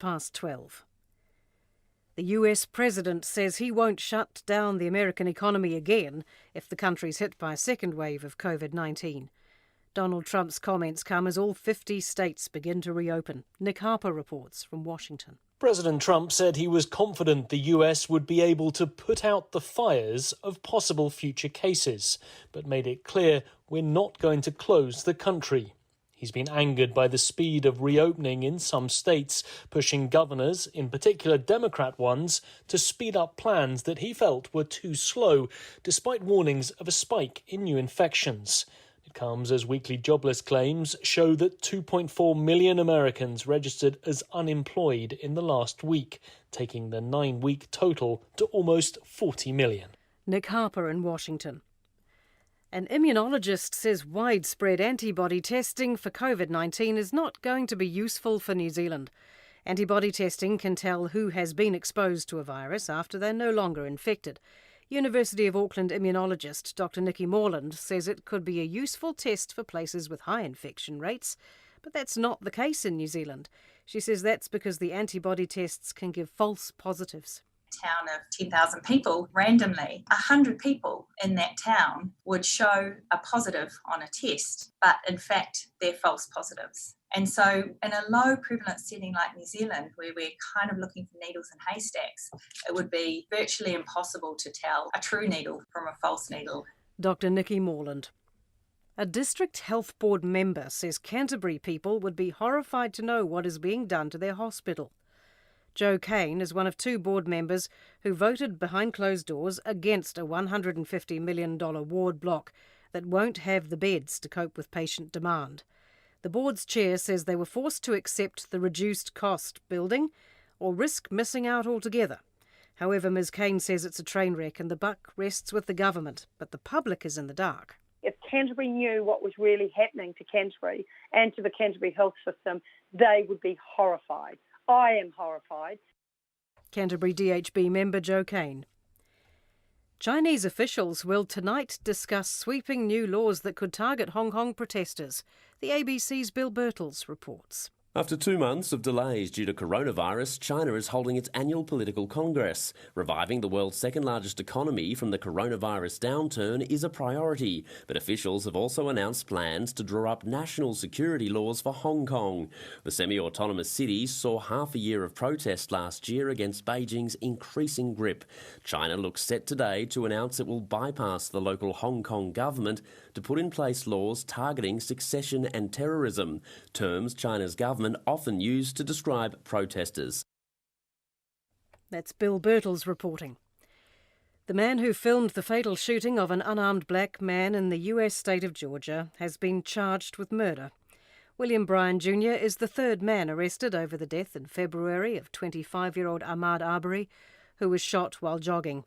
12:30. The US president says he won't shut down the American economy again if the country's hit by a second wave of COVID-19. Donald Trump's comments come as all 50 states begin to reopen. Nick Harper reports from Washington. President Trump said he was confident the US would be able to put out the fires of possible future cases, but made it clear we're not going to close the country. He's been angered by the speed of reopening in some states, pushing governors, in particular Democrat ones, to speed up plans that he felt were too slow, despite warnings of a spike in new infections. It comes as weekly jobless claims show that 2.4 million Americans registered as unemployed in the last week, taking the 9-week total to almost 40 million. Nick Harper in Washington. An immunologist says widespread antibody testing for COVID-19 is not going to be useful for New Zealand. Antibody testing can tell who has been exposed to a virus after they're no longer infected. University of Auckland immunologist Dr. Nikki Morland says it could be a useful test for places with high infection rates, but that's not the case in New Zealand. She says that's because the antibody tests can give false positives. Town of 10,000 people, randomly, 100 people in that town would show a positive on a test, but in fact, they're false positives. And so in a low prevalence setting like New Zealand, where we're kind of looking for needles in haystacks, it would be virtually impossible to tell a true needle from a false needle. Dr. Nikki Morland. A District Health Board member says Canterbury people would be horrified to know what is being done to their hospital. Joe Kane is one of 2 board members who voted behind closed doors against a $150 million ward block that won't have the beds to cope with patient demand. The board's chair says they were forced to accept the reduced cost building or risk missing out altogether. However, Ms Kane says it's a train wreck and the buck rests with the government, but the public is in the dark. If Canterbury knew what was really happening to Canterbury and to the Canterbury health system, they would be horrified. I am horrified. Canterbury DHB member Joe Kane. Chinese officials will tonight discuss sweeping new laws that could target Hong Kong protesters. The ABC's Bill Birtles reports. After 2 months of delays due to coronavirus, China is holding its annual political congress. Reviving the world's second-largest economy from the coronavirus downturn is a priority, but officials have also announced plans to draw up national security laws for Hong Kong. The semi-autonomous city saw half a year of protest last year against Beijing's increasing grip. China looks set today to announce it will bypass the local Hong Kong government to put in place laws targeting succession and terrorism, terms China's government often used to describe protesters. That's Bill Birtles reporting. The man who filmed the fatal shooting of an unarmed black man in the US state of Georgia has been charged with murder. William Bryan Jr. is the 3rd man arrested over the death in February of 25-year-old Ahmaud Arbery, who was shot while jogging.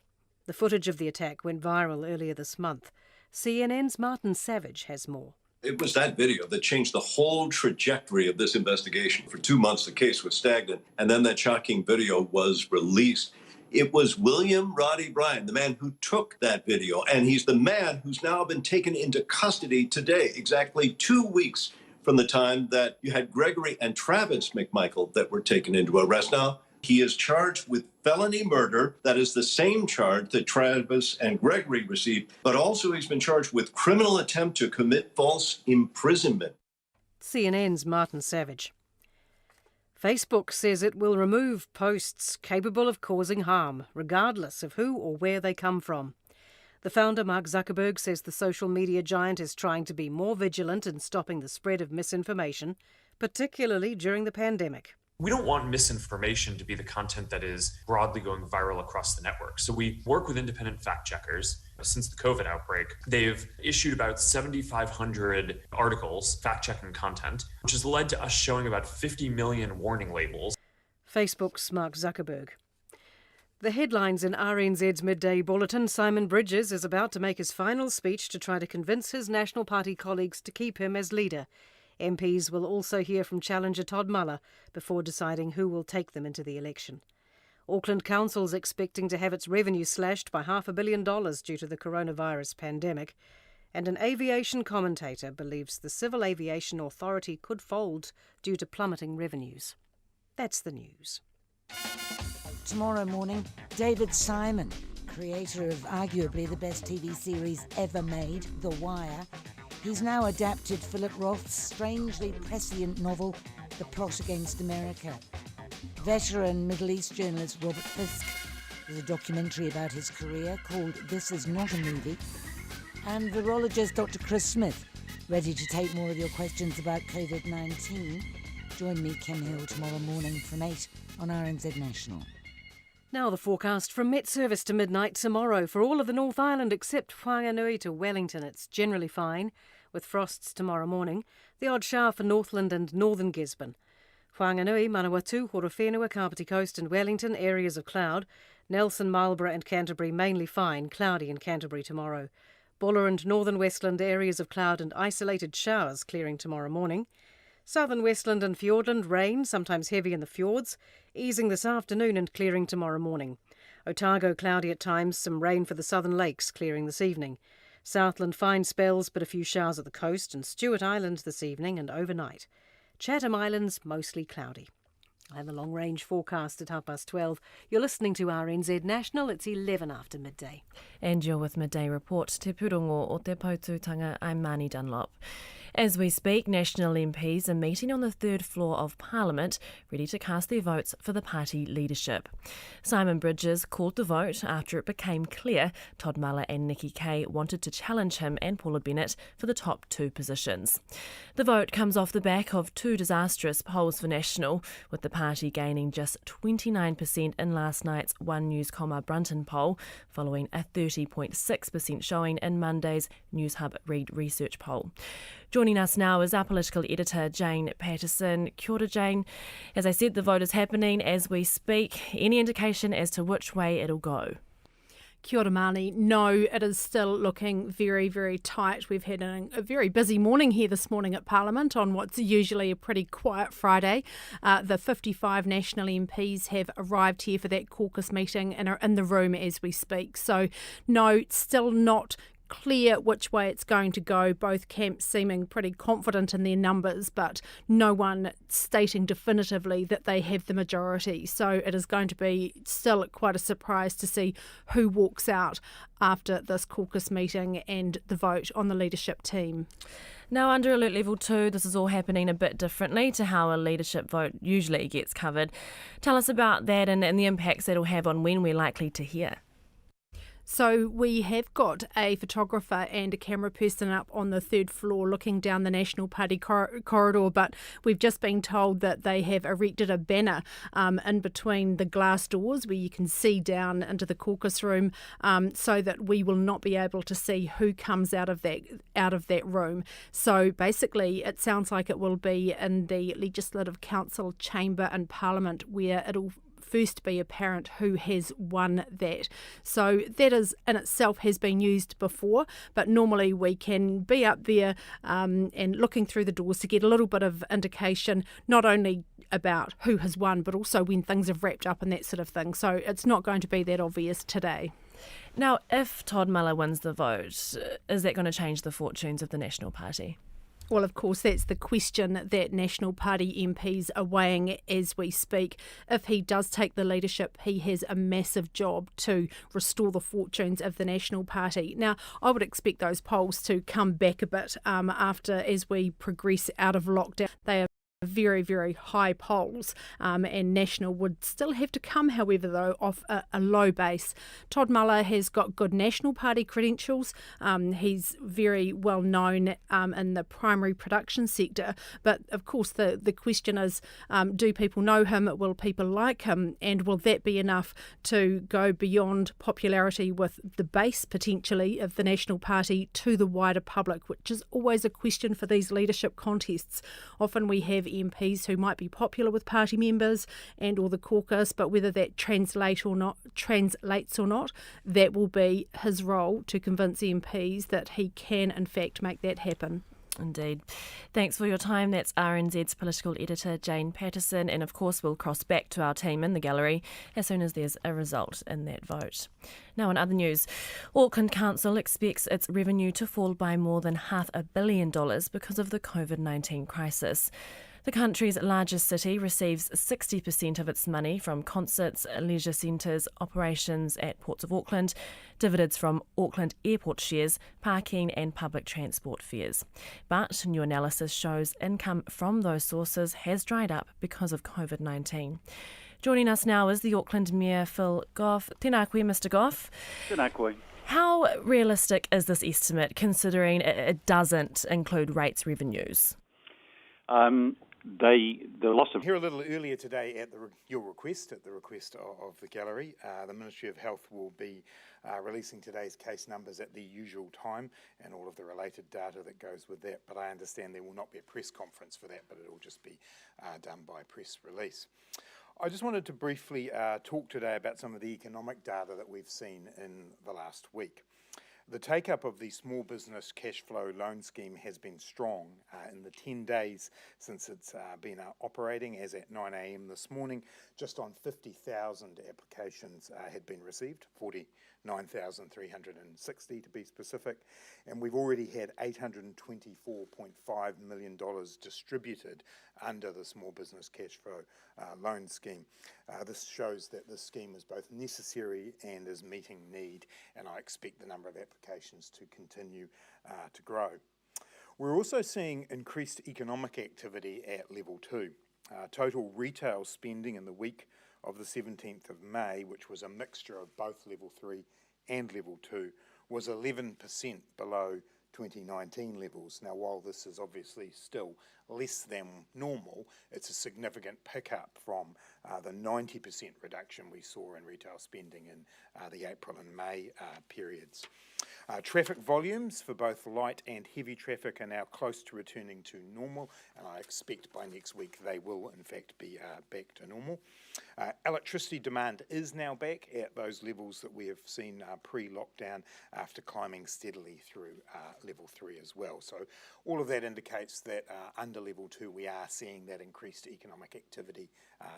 The footage of the attack went viral earlier this month. CNN's Martin Savage has more. It was that video that changed the whole trajectory of this investigation. For 2 months, the case was stagnant, and then that shocking video was released. It was William Roddy Bryan, the man who took that video, and he's the man who's now been taken into custody today, exactly 2 weeks from the time that you had Gregory and Travis McMichael that were taken into arrest. Now, he is charged with felony murder. That is the same charge that Travis and Gregory received, but also he's been charged with criminal attempt to commit false imprisonment. CNN's Martin Savage. Facebook says it will remove posts capable of causing harm, regardless of who or where they come from. The founder, Mark Zuckerberg, says the social media giant is trying to be more vigilant in stopping the spread of misinformation, particularly during the pandemic. We don't want misinformation to be the content that is broadly going viral across the network. So we work with independent fact checkers. Since the COVID outbreak, they've issued about 7,500 articles, fact-checking content, which has led to us showing about 50 million warning labels. Facebook's Mark Zuckerberg. The headlines in RNZ's midday bulletin: Simon Bridges is about to make his final speech to try to convince his National Party colleagues to keep him as leader. MPs will also hear from challenger Todd Muller before deciding who will take them into the election. Auckland Council's expecting to have its revenue slashed by $500 million due to the coronavirus pandemic, and an aviation commentator believes the Civil Aviation Authority could fold due to plummeting revenues. That's the news. Tomorrow morning, David Simon, creator of arguably the best TV series ever made, The Wire. He's now adapted Philip Roth's strangely prescient novel, The Plot Against America. Veteran Middle East journalist Robert Fisk. There's a documentary about his career called This Is Not a Movie. And virologist Dr. Chris Smith, ready to take more of your questions about COVID-19. Join me, Kim Hill, tomorrow morning from 8 on RNZ National. Now the forecast from Met Service to midnight tomorrow. For all of the North Island except Whanganui to Wellington, it's generally fine, with frosts tomorrow morning. The odd shower for Northland and northern Gisborne. Whanganui, Manawatu, Horowhenua, Kapiti Coast and Wellington, areas of cloud. Nelson, Marlborough and Canterbury, mainly fine, cloudy in Canterbury tomorrow. Buller and northern Westland, areas of cloud and isolated showers clearing tomorrow morning. Southern Westland and Fiordland, rain, sometimes heavy in the fjords, easing this afternoon and clearing tomorrow morning. Otago, cloudy at times, some rain for the southern lakes, clearing this evening. Southland, fine spells, but a few showers at the coast, and Stewart Island this evening and overnight. Chatham Islands, mostly cloudy. And the long-range forecast at 12:30. You're listening to RNZ National. It's 11 after midday. And you're with Midday Report. Te Purongo o te Pautūtanga, I'm Marnie Dunlop. As we speak, National MPs are meeting on the third floor of Parliament, ready to cast their votes for the party leadership. Simon Bridges called the vote after it became clear Todd Muller and Nikki Kaye wanted to challenge him and Paula Bennett for the top two positions. The vote comes off the back of two disastrous polls for National, with the party gaining just 29% in last night's One News, Brunton poll, following a 30.6% showing in Monday's News Hub Reid Research poll. Joining us now is our political editor, Jane Patterson. Kia ora, Jane. As I said, the vote is happening as we speak. Any indication as to which way it'll go? Kia ora, Marnie. No, it is still looking very, very tight. We've had a very busy morning here this morning at Parliament on what's usually a pretty quiet Friday. The 55 National MPs have arrived here for that caucus meeting and are in the room as we speak. So, no, still not clear which way it's going to go. Both camps seeming pretty confident in their numbers, but no one stating definitively that they have the majority. So it is going to be still quite a surprise to see who walks out after this caucus meeting and the vote on the leadership team. Now, under Alert Level 2, this is all happening a bit differently to how a leadership vote usually gets covered. Tell us about that and the impacts it'll have on when we're likely to hear. So we have got a photographer and a camera person up on the third floor looking down the National Party corridor, but we've just been told that they have erected a banner in between the glass doors where you can see down into the caucus room, so that we will not be able to see who comes out of that room. So basically it sounds like it will be in the Legislative Council chamber in Parliament, where it'll first be apparent who has won that. So that is in itself has been used before, but normally we can be up there and looking through the doors to get a little bit of indication, not only about who has won, but also when things have wrapped up and that sort of thing. So it's not going to be that obvious today. Now, if Todd Muller wins the vote, is that going to change the fortunes of the National Party? Well, of course, that's the question that National Party MPs are weighing as we speak. If he does take the leadership, he has a massive job to restore the fortunes of the National Party. Now, I would expect those polls to come back a bit as we progress out of lockdown. They are very, very high polls, and National would still have to come, however, though, off a low base. Todd Muller has got good National Party credentials. He's very well known in the primary production sector, but of course the question is, do people know him? Will people like him? And will that be enough to go beyond popularity with the base, potentially, of the National Party to the wider public, which is always a question for these leadership contests. Often we have MPs who might be popular with party members and or the caucus, but whether that translates or not, that will be his role to convince MPs that he can in fact make that happen. Indeed. Thanks for your time. That's RNZ's political editor, Jane Patterson. And of course, we'll cross back to our team in the gallery as soon as there's a result in that vote. Now, in other news, Auckland Council expects its revenue to fall by more than $500 million because of the COVID-19 crisis. The country's largest city receives 60% of its money from concerts, leisure centres, operations at ports of Auckland, dividends from Auckland airport shares, parking and public transport fares. But new analysis shows income from those sources has dried up because of COVID-19. Joining us now is the Auckland Mayor Phil Goff. Tēnā koe, Mr Goff. Tēnā koe. How realistic is this estimate, considering it doesn't include rates revenues? The loss of... Here a little earlier today at your request, at the request of the gallery, the Ministry of Health will be releasing today's case numbers at the usual time and all of the related data that goes with that. But I understand there will not be a press conference for that, but it will just be done by press release. I just wanted to briefly talk today about some of the economic data that we've seen in the last week. The take-up of the Small Business Cash Flow Loan Scheme has been strong. In the 10 days since it's been operating, as at 9 a.m. this morning, just on 50,000 applications had been received, 49,360 to be specific, and we've already had $824.5 million distributed under the Small Business Cash Flow Loan Scheme. This shows that this scheme is both necessary and is meeting need, and I expect the number of applications to continue to grow. We're also seeing increased economic activity at Level 2. Total retail spending in the week of the 17th of May, which was a mixture of both Level 3 and Level 2, was 11% below 2019 levels. Now, while this is obviously still less than normal, it's a significant pickup from the 90% reduction we saw in retail spending in the April and May periods. Traffic volumes for both light and heavy traffic are now close to returning to normal, and I expect by next week they will in fact be back to normal. Electricity demand is now back at those levels that we have seen pre-lockdown after climbing steadily through Level 3 as well. So all of that indicates that under Level 2 we are seeing that increased economic activity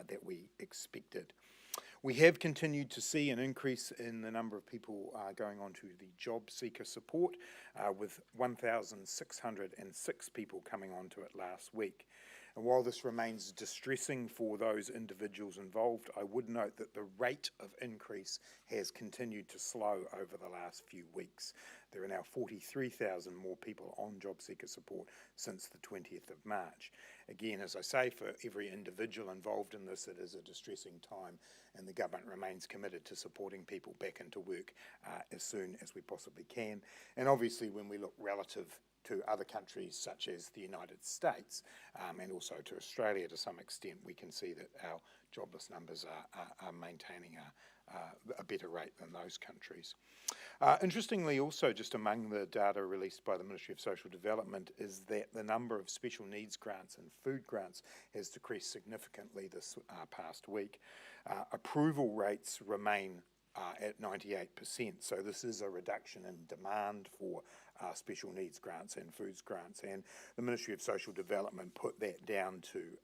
that we expected. We have continued to see an increase in the number of people going on to the job seeker support, with 1,606 people coming onto it last week. And while this remains distressing for those individuals involved, I would note that the rate of increase has continued to slow over the last few weeks. There are now 43,000 more people on job seeker support since the 20th of March. Again, as I say, for every individual involved in this, it is a distressing time, and the government remains committed to supporting people back into work as soon as we possibly can. And obviously, when we look relative to other countries such as the United States and also to Australia to some extent, we can see that our jobless numbers are maintaining a better rate than those countries. Interestingly, also just among the data released by the Ministry of Social Development is that the number of special needs grants and food grants has decreased significantly this past week. Approval rates remain at 98%, so this is a reduction in demand for special needs grants and foods grants, and the Ministry of Social Development put that down to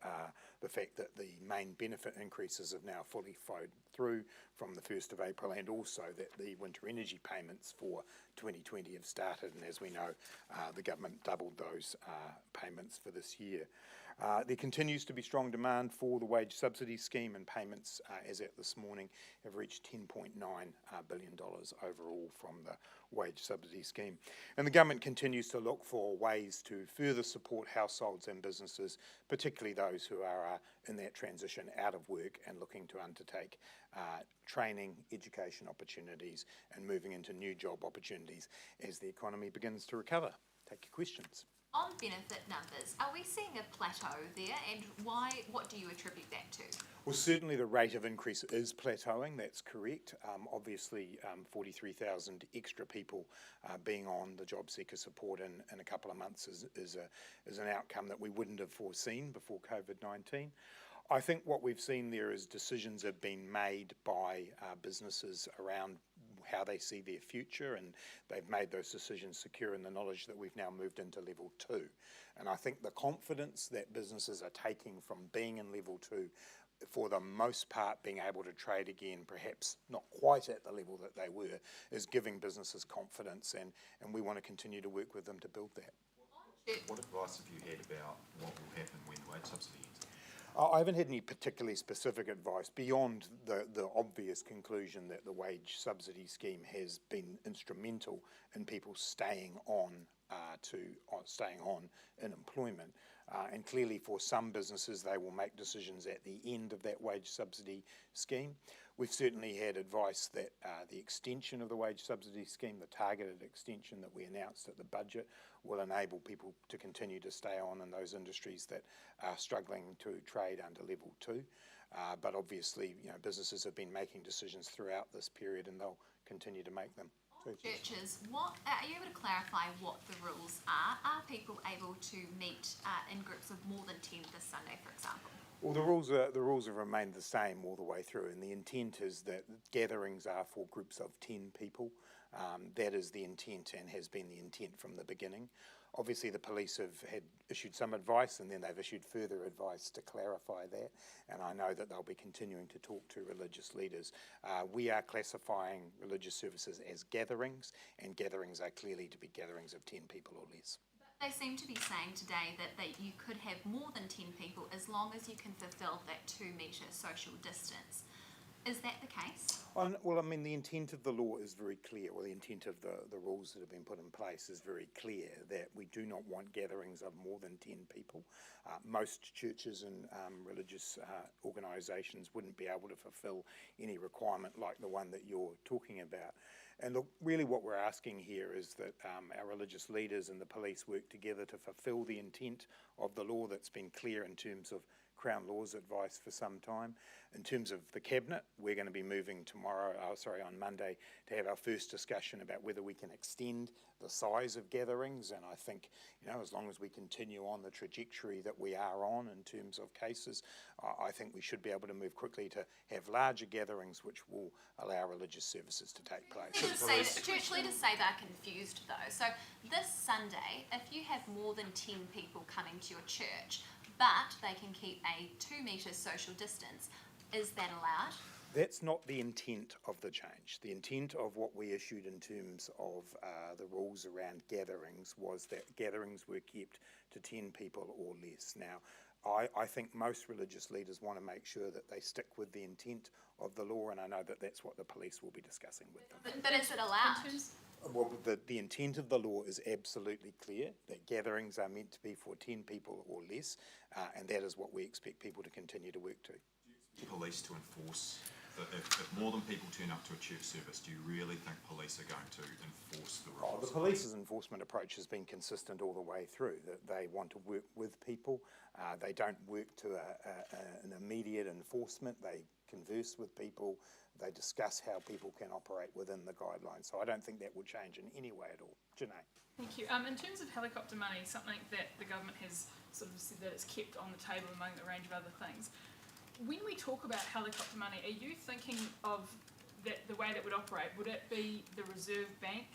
the fact that the main benefit increases have now fully flowed through from the 1st of April, and also that the winter energy payments for 2020 have started, and as we know, the government doubled those payments for this year. There continues to be strong demand for the wage subsidy scheme, and payments, as at this morning, have reached $10.9 billion overall from the wage subsidy scheme. And the government continues to look for ways to further support households and businesses, particularly those who are in that transition out of work and looking to undertake training, education opportunities, and moving into new job opportunities as the economy begins to recover. Take your questions. On benefit numbers, are we seeing a plateau there, and why? What do you attribute that to? Well, certainly the rate of increase is plateauing, that's correct. Obviously, 43,000 extra people being on the job seeker support in a couple of months is an outcome that we wouldn't have foreseen before COVID-19. I think what we've seen there is decisions have been made by businesses around how they see their future, and they've made those decisions secure in the knowledge that we've now moved into Level 2. And I think the confidence that businesses are taking from being in Level 2, for the most part being able to trade again, perhaps not quite at the level that they were, is giving businesses confidence, and we want to continue to work with them to build that. What advice have you had about what will happen when the wage subsidy ends? I haven't had any particularly specific advice beyond the obvious conclusion that the wage subsidy scheme has been instrumental in people staying on in employment. And clearly for some businesses they will make decisions at the end of that wage subsidy scheme. We've certainly had advice that the extension of the wage subsidy scheme, the targeted extension that we announced at the budget, will enable people to continue to stay on in those industries that are struggling to trade under level 2. But obviously, businesses have been making decisions throughout this period and they'll continue to make them. Churches, are you able to clarify what the rules are? Are people able to meet in groups of more than 10 this Sunday, for example? Well, the rules have remained the same all the way through, and the intent is that gatherings are for groups of 10 people. That is the intent and has been the intent from the beginning. Obviously, the police have had issued some advice and then they've issued further advice to clarify that, and I know that they'll be continuing to talk to religious leaders. We are classifying religious services as gatherings, and gatherings are clearly to be gatherings of 10 people or less. They seem to be saying today that you could have more than 10 people as long as you can fulfil that 2 metre social distance. Is that the case? Well, I mean, the intent of the law is very clear, or the intent of the rules that have been put in place is very clear, that we do not want gatherings of more than 10 people. Most churches and religious organisations wouldn't be able to fulfil any requirement like the one that you're talking about. And look, really what we're asking here is that our religious leaders and the police work together to fulfil the intent of the law that's been clear in terms of Crown Law's advice for some time. In terms of the Cabinet, we're going to be moving on Monday to have our first discussion about whether we can extend the size of gatherings, and I think, as long as we continue on the trajectory that we are on in terms of cases, I think we should be able to move quickly to have larger gatherings which will allow religious services to take place. Church leaders say they're confused though. So this Sunday, if you have more than 10 people coming to your church, but they can keep a 2 metre social distance, is that allowed? That's not the intent of the change. The intent of what we issued in terms of the rules around gatherings was that gatherings were kept to 10 people or less. Now, I think most religious leaders want to make sure that they stick with the intent of the law, and I know that that's what the police will be discussing with them. But is it allowed? Well, the intent of the law is absolutely clear, that gatherings are meant to be for 10 people or less, and that is what we expect people to continue to work to. Do you expect police to enforce, if more than people turn up to a church service, do you really think police are going to enforce the rules? The police's enforcement approach has been consistent all the way through, that they want to work with people. They don't work to an immediate enforcement. They converse with people. They discuss how people can operate within the guidelines. So I don't think that will change in any way at all. Janae. Thank you. In terms of helicopter money, something that the government has sort of said that it's kept on the table among a range of other things. When we talk about helicopter money, are you thinking of that the way that would operate? Would it be the Reserve Bank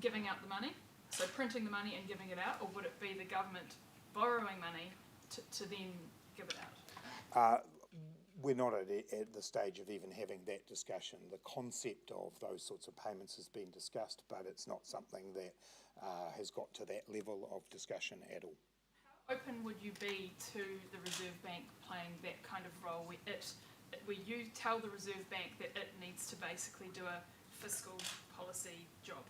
giving out the money, so printing the money and giving it out, or would it be the government borrowing money to then give it out? We're not at the stage of even having that discussion. The concept of those sorts of payments has been discussed, but it's not something that has got to that level of discussion at all. How open would you be to the Reserve Bank playing that kind of role where you tell the Reserve Bank that it needs to basically do a fiscal policy job?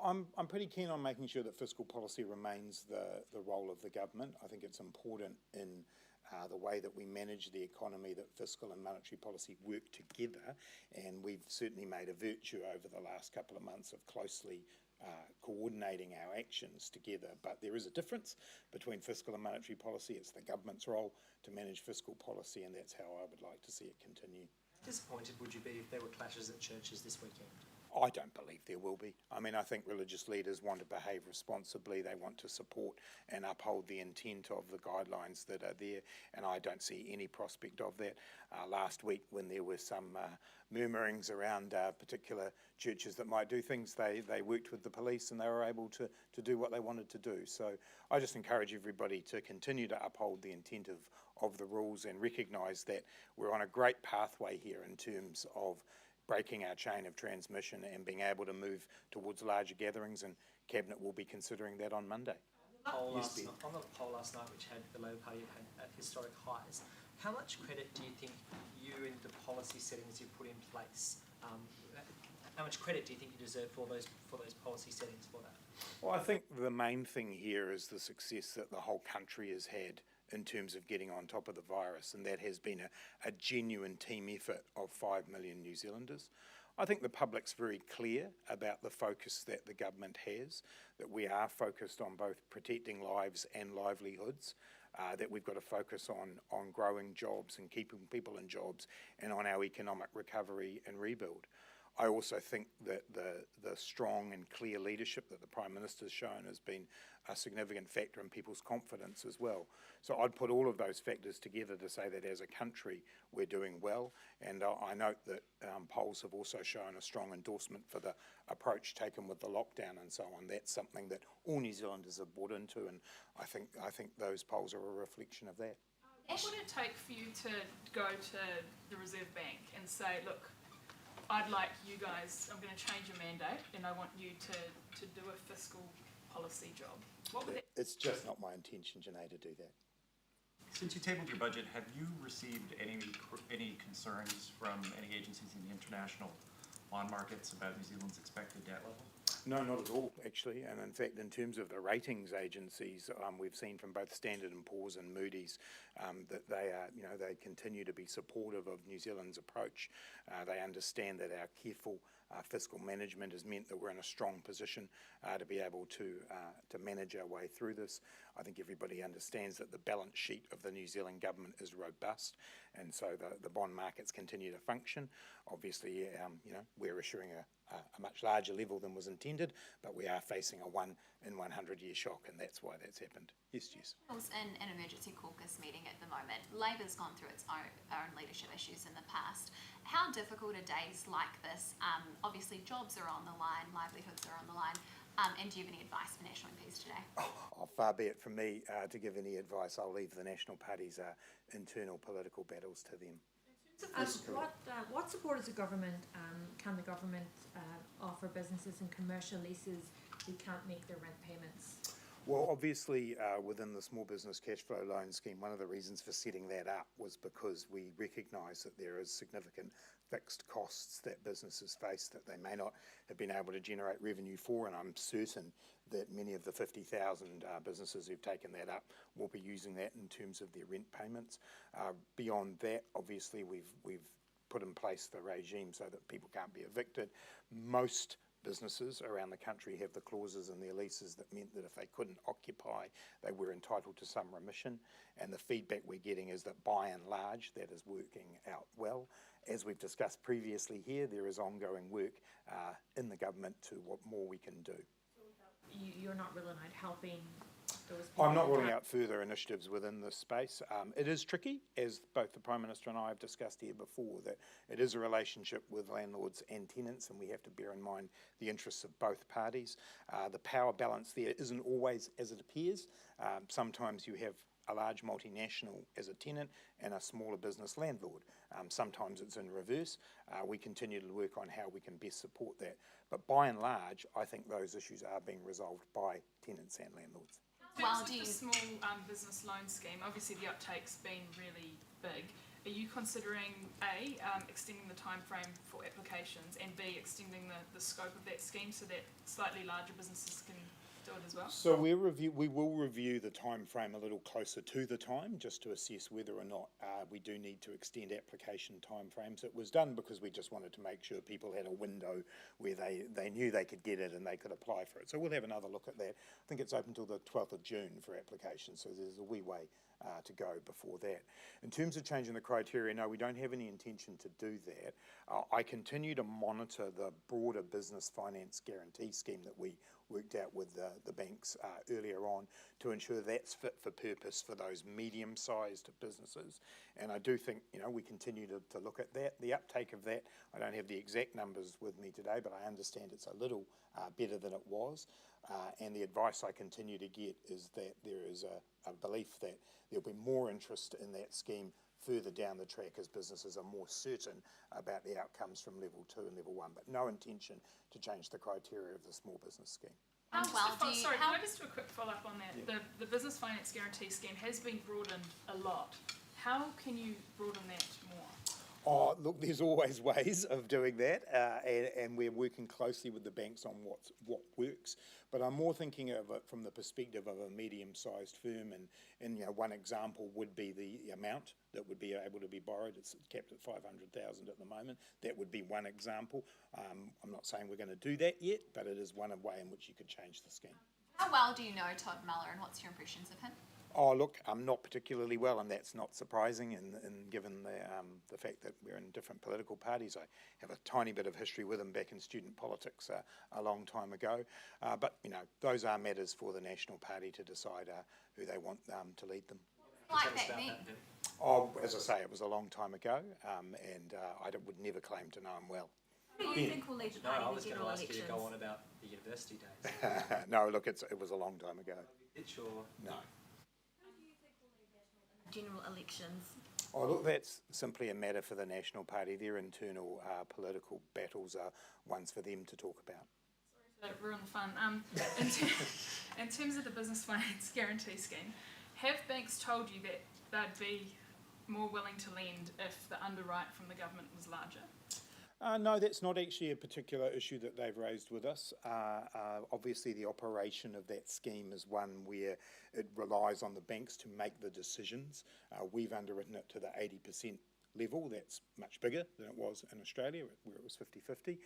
I'm pretty keen on making sure that fiscal policy remains the role of the government. I think it's important in the way that we manage the economy that fiscal and monetary policy work together, and we've certainly made a virtue over the last couple of months of closely coordinating our actions together. But there is a difference between fiscal and monetary policy. It's the government's role to manage fiscal policy, and that's how I would like to see it continue. How disappointed would you be if there were clashes at churches this weekend? I don't believe there will be. I mean, I think religious leaders want to behave responsibly. They want to support and uphold the intent of the guidelines that are there, and I don't see any prospect of that. Last week, when there were some murmurings around particular churches that might do things, they worked with the police and they were able to do what they wanted to do. So I just encourage everybody to continue to uphold the intent of the rules and recognise that we're on a great pathway here in terms of breaking our chain of transmission and being able to move towards larger gatherings, and Cabinet will be considering that on Monday. On the poll last night, which had the Labour Party had historic highs, how much credit do you think you and the policy settings you put in place, how much credit do you think you deserve for those policy settings for that? Well, I think the main thing here is the success that the whole country has had in terms of getting on top of the virus, and that has been a genuine team effort of 5 million New Zealanders. I think the public's very clear about the focus that the government has, that we are focused on both protecting lives and livelihoods, that we've got to focus on growing jobs and keeping people in jobs, and on our economic recovery and rebuild. I also think that the strong and clear leadership that the Prime Minister's shown has been a significant factor in people's confidence as well. So I'd put all of those factors together to say that as a country we're doing well, and I note that polls have also shown a strong endorsement for the approach taken with the lockdown and so on. That's something that all New Zealanders have bought into, and I think those polls are a reflection of that. What would it take for you to go to the Reserve Bank and say, look, I'd like you guys, I'm going to change your mandate and I want you to do a fiscal policy job? What would It's just not my intention, Janae, to do that. Since you tabled your budget, have you received any concerns from any agencies in the international bond markets about New Zealand's expected debt level? No, not at all, actually. And in fact, in terms of the ratings agencies, we've seen from both Standard & Poor's and Moody's that they continue to be supportive of New Zealand's approach. They understand that our careful fiscal management has meant that we're in a strong position to be able to manage our way through this. I think everybody understands that the balance sheet of the New Zealand government is robust, and so the bond markets continue to function. Obviously, we're issuing a much larger level than was intended, but we are facing a 1 in 100 year shock, and that's why that's happened. Yes, Jess. I was in an emergency caucus meeting at the moment. Labor's gone through its own leadership issues in the past. How difficult are days like this? Obviously, jobs are on the line, livelihoods are on the line. And do you have any advice for National MPs today? Far be it from me to give any advice. I'll leave the National Party's internal political battles to them. What support as a government can the government offer businesses and commercial leases who can't make their rent payments? Well, obviously, within the Small Business Cash Flow Loan Scheme, one of the reasons for setting that up was because we recognise that there is significant fixed costs that businesses face that they may not have been able to generate revenue for, and I'm certain that many of the 50,000 businesses who've taken that up will be using that in terms of their rent payments. Beyond that, obviously, we've put in place the regime so that people can't be evicted. Most businesses around the country have the clauses in their leases that meant that if they couldn't occupy, they were entitled to some remission, and the feedback we're getting is that by and large that is working out well. As we've discussed previously here, there is ongoing work in the government to what more we can do. You're not ruling out helping those people? I'm not ruling out further initiatives within this space. It is tricky, as both the Prime Minister and I have discussed here before, that it is a relationship with landlords and tenants, and we have to bear in mind the interests of both parties. The power balance there isn't always as it appears. Sometimes you have a large multinational as a tenant and a smaller business landlord. Sometimes it's in reverse. We continue to work on how we can best support that. But by and large, I think those issues are being resolved by tenants and landlords. Well, the small business loan scheme, obviously the uptake's been really big. Are you considering A, extending the time frame for applications, and B, extending the scope of that scheme so that slightly larger businesses can do it as well? So we will review the time frame a little closer to the time, just to assess whether or not we do need to extend application time frames. It was done because we just wanted to make sure people had a window where they knew they could get it and they could apply for it. So we'll have another look at that. I think it's open until the 12th of June for applications, so there's a wee way to go before that. In terms of changing the criteria, no, we don't have any intention to do that. I continue to monitor the broader business finance guarantee scheme that we worked out with the banks earlier on to ensure that's fit for purpose for those medium-sized businesses. And I do think, we continue to look at that. The uptake of that, I don't have the exact numbers with me today, but I understand it's a little better than it was. And the advice I continue to get is that there is a belief that there'll be more interest in that scheme further down the track as businesses are more certain about the outcomes from level 2 and level 1, but no intention to change the criteria of the small business scheme. How well do you... Sorry, can I just do a quick follow-up on that? Yeah. The Business Finance Guarantee Scheme has been broadened a lot. How can you broaden that more? Oh, look, there's always ways of doing that, and we're working closely with the banks on what works. But I'm more thinking of it from the perspective of a medium-sized firm, and one example would be the amount that would be able to be borrowed. It's capped at 500,000 at the moment. That would be one example. I'm not saying we're going to do that yet, but it is one way in which you could change the scheme. How well do you know Todd Muller, and what's your impressions of him? Oh, look, I'm not particularly well, and that's not surprising, and given the fact that we're in different political parties. I have a tiny bit of history with him back in student politics a long time ago. But, those are matters for the National Party to decide who they want to lead them. Like that then? Oh, as I say, it was a long time ago, and I would never claim to know him well. Who do you think will lead the party in the general elections? I was going to ask you to go on about the university days. No, look, it was a long time ago. Sure. No. General elections? Oh, look, that's simply a matter for the National Party. Their internal political battles are ones for them to talk about. Sorry to ruin the fun. In terms of the Business Finance Guarantee Scheme, have banks told you that they'd be more willing to lend if the underwrite from the government was larger? No, that's not actually a particular issue that they've raised with us. Obviously, the operation of that scheme is one where it relies on the banks to make the decisions. We've underwritten it to the 80% level. That's much bigger than it was in Australia, where it was 50-50.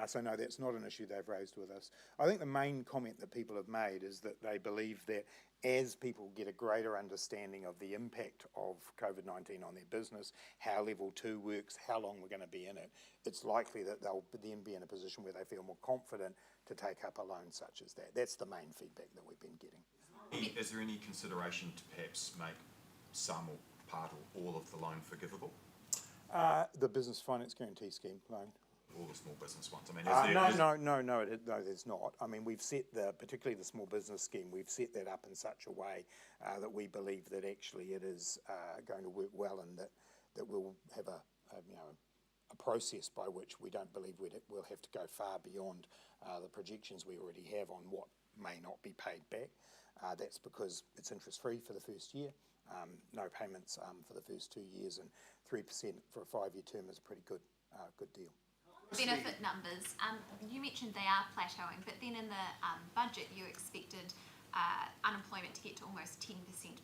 So no, that's not an issue they've raised with us. I think the main comment that people have made is that they believe that as people get a greater understanding of the impact of COVID-19 on their business, how level 2 works, how long we're going to be in it, it's likely that they'll then be in a position where they feel more confident to take up a loan such as that. That's the main feedback that we've been getting. Is there any consideration to perhaps make some or part or all of the loan forgivable? The Business Finance Guarantee Scheme loan. All the small business ones. I mean, No, there's not. I mean, we've set particularly the small business scheme, we've set that up in such a way that we believe that actually it is going to work well, and that we'll have a process by which we don't believe we'll have to go far beyond the projections we already have on what may not be paid back. That's because it's interest-free for the first year. No payments for the first 2 years, and 3% for a 5-year term is a pretty good deal. Benefit numbers, you mentioned they are plateauing, but then in the budget you expected unemployment to get to almost 10%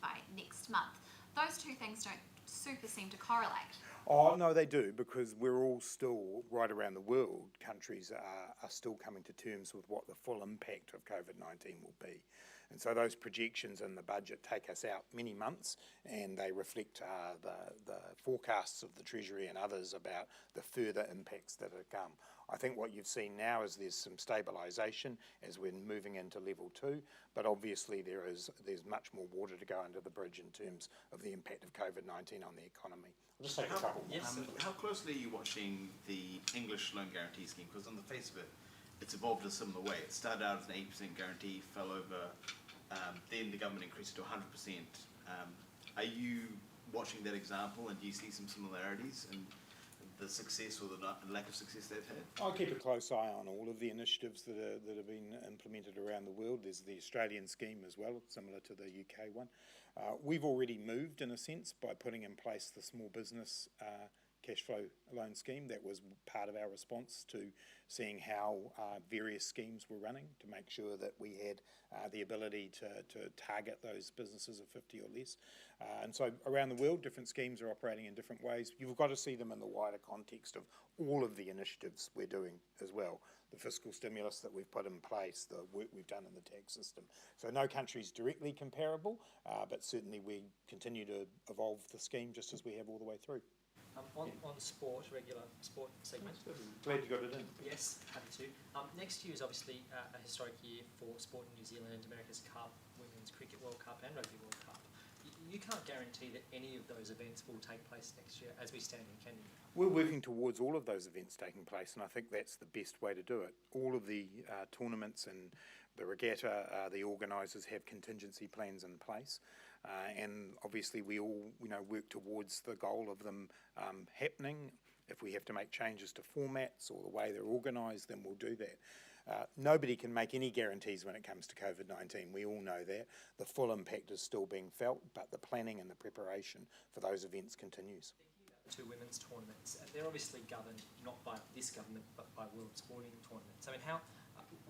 by next month. Those two things don't super seem to correlate. Oh, no, they do, because we're all still, right around the world, countries are still coming to terms with what the full impact of COVID-19 will be. And so those projections in the budget take us out many months, and they reflect the forecasts of the Treasury and others about the further impacts that are come. I think what you've seen now is there's some stabilisation as we're moving into level 2, but obviously there's much more water to go under the bridge in terms of the impact of COVID-19 on the economy. I'll just take a couple. Yes. How closely are you watching the English loan guarantee scheme? Because on the face of it, it's evolved a similar way. It started out as an 8% guarantee, fell over, then the government increased it to 100%. Are you watching that example, and do you see some similarities in the success or the lack of success they've had? I keep a close eye on all of the initiatives that have been implemented around the world. There's the Australian scheme as well, similar to the UK one. We've already moved, in a sense, by putting in place the small business cash flow loan scheme. That was part of our response to seeing how various schemes were running, to make sure that we had the ability to target those businesses of 50 or less. And so around the world, different schemes are operating in different ways. You've got to see them in the wider context of all of the initiatives we're doing as well. The fiscal stimulus that we've put in place, the work we've done in the tax system. So no country's directly comparable, but certainly we continue to evolve the scheme just as we have all the way through. On sport, regular sport segment. Glad you got it in. Yes, happy to. Next year is obviously a historic year for sport in New Zealand and America's Cup, Women's Cricket World Cup and Rugby World Cup. You can't guarantee that any of those events will take place next year as we stand in, can you? We're working towards all of those events taking place, and I think that's the best way to do it. All of the tournaments and the regatta, the organisers have contingency plans in place. And obviously we all work towards the goal of them happening. If we have to make changes to formats or the way they're organised, then we'll do that. Nobody can make any guarantees when it comes to COVID-19. We all know that. The full impact is still being felt, but the planning and the preparation for those events continues. Two women's tournaments, they're obviously governed not by this government but by World Sporting Tournaments. I mean, how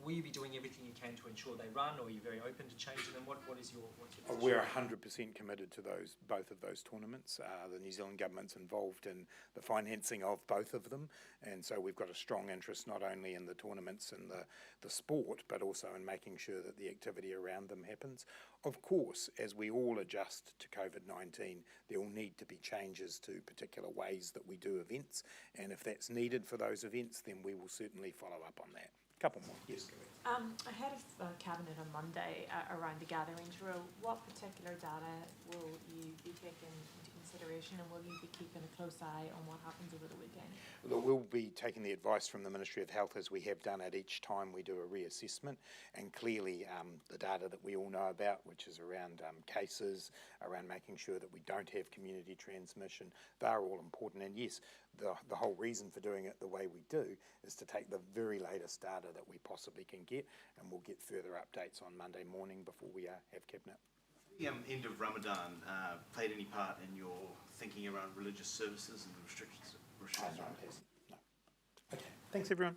will you be doing everything you can to ensure they run, or are you very open to changing them? What's your position? We're 100% committed to both of those tournaments. The New Zealand government's involved in the financing of both of them, and so we've got a strong interest not only in the tournaments and the sport, but also in making sure that the activity around them happens. Of course, as we all adjust to COVID-19, there will need to be changes to particular ways that we do events, and if that's needed for those events, then we will certainly follow up on that. Couple more. Yes, go ahead. Ahead of Cabinet on Monday around the gatherings rule, what particular data will you be taking into consideration, and will you be keeping a close eye on what happens over the weekend? Look, we'll be taking the advice from the Ministry of Health as we have done at each time we do a reassessment, and clearly the data that we all know about, which is around cases, around making sure that we don't have community transmission, they're all important. And yes, the whole reason for doing it the way we do is to take the very latest data that we possibly can get, and we'll get further updates on Monday morning before we have Cabinet. The end of Ramadan played any part in your thinking around religious services and restrictions? No. Okay, thanks everyone.